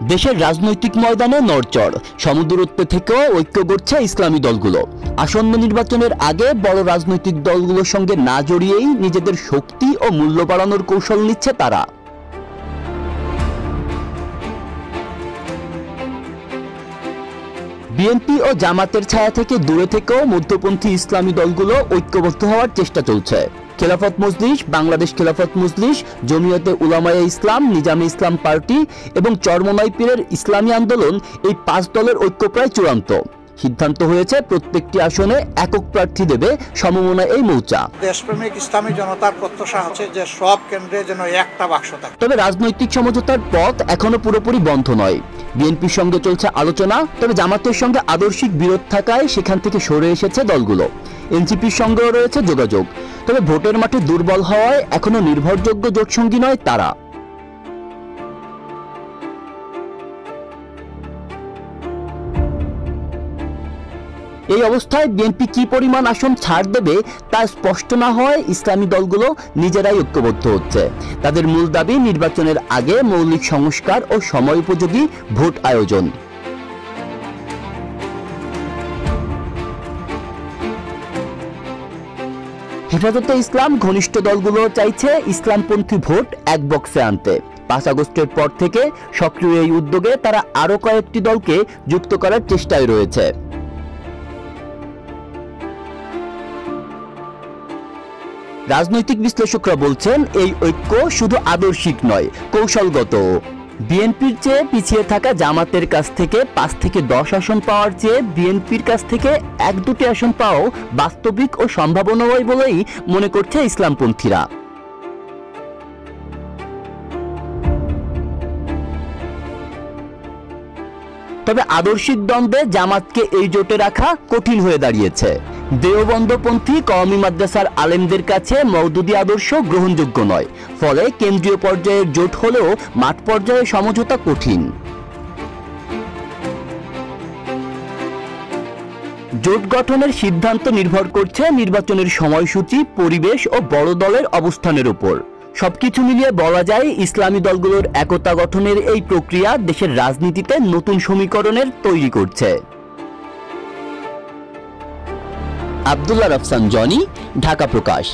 দেশের রাজনৈতিক ময়দানে নড়চড়, সমদূরত্বে থেকেও ঐক্য গড়ছে ইসলামী দলগুলো। আসন্ন নির্বাচনের আগে বড় রাজনৈতিক দলগুলোর সঙ্গে না জড়িয়েই নিজেদের শক্তি ও মূল্য বাড়ানোর কৌশল নিচ্ছে তারা। বিএনপি ও জামাতের ছায়া থেকে দূরে থেকেও মধ্যপন্থী ইসলামী দলগুলো ঐক্যবদ্ধ হওয়ার চেষ্টা চলছে। খেলাফত মজলিস, বাংলাদেশ খেলাফত মজলিস, জমিয়তে উলামায়ে ইসলাম, নিজামে ইসলাম পার্টি এবং চরমোনাই পীরের ইসলামী আন্দোলন, এই 5 দলের ঐক্য প্রায় চূড়ান্ত। সিদ্ধান্ত হয়েছে প্রত্যেকটি আসনে একক প্রার্থী দেবে সমমনায় এই মৌচা। দেশপ্রেমিক ইসলামী জনতার প্রত্যাশা আছে যে সব কেন্দ্রে যেন একটা বাক্স থাকে। তবে রাজনৈতিক সমঝোতার পথ এখনো পুরোপুরি বন্ধ নয়। বিএনপির সঙ্গে চলছে আলোচনা, তবে জামাতের সঙ্গে আদর্শিক বিরোধ থাকায় সেখান থেকে সরে এসেছে দলগুলো। এনসিপির সঙ্গেও রয়েছে যোগাযোগ, তবে ভোটের মাঠে দুর্বল হওয়ায় এখনো নির্ভরযোগ্য জোটসঙ্গী নয় তারা। এই অবস্থায় বিএনপি কি পরিমাণ আসন ছাড় দেবে তা স্পষ্ট না হওয়ায় ইসলামী দলগুলো নিজেরাই ঐক্যবদ্ধ হচ্ছে। তাদের মূল দাবি নির্বাচনের আগে মৌলিক সংস্কার ও সময়োপযোগী ভোট আয়োজন। হেফাজতে ইসলাম ঘনিষ্ঠ দলগুলো চাইছে ইসলামপন্থী ভোট এক বক্সে আনতে। 5 আগস্টের পর থেকে সক্রিয় এই উদ্যোগে তারা আরো কয়েকটি দলকে যুক্ত করার চেষ্টায় রয়েছে। রাজনৈতিক বিশ্লেষকরা বলছেন এই ঐক্য শুধু আদর্শিক নয়, কৌশলগত। বিএনপির চেয়ে পিছিয়ে থাকা জামাতের কাছ থেকে 5 থেকে 10 আসন পাওয়ার চেয়ে বিএনপির কাছ থেকে 1-2টি আসন পাওয়াও বাস্তবিক ও সম্ভাবনাময় বলেই মনে করছে ইসলামপন্থীরা। তবে আদর্শিক দ্বন্দ্বে জামাতকে এই জোটে রাখা কঠিন হয়ে দাঁড়িয়েছে। দেওবন্দপন্থী কওমি মাদ্রাসার আলেমদের কাছে মওদুদি আদর্শ গ্রহণযোগ্য নয়, ফলে কেন্দ্রীয় পর্যায়ের জোট হলেও মাঠ পর্যায়ে সমঝোতা কঠিন। জোট গঠনের সিদ্ধান্ত নির্ভর করছে নির্বাচনের সময়সূচি, পরিবেশ ও বড় দলের অবস্থানের উপর। সবকিছু মিলিয়ে বলা যায় ইসলামী দলগুলোর একতা গঠনের এই প্রক্রিয়া দেশের রাজনীতিতে নতুন সমীকরণের তৈরি করছে। আব্দুল্লাহ রাফসান জনি, ঢাকা প্রকাশ।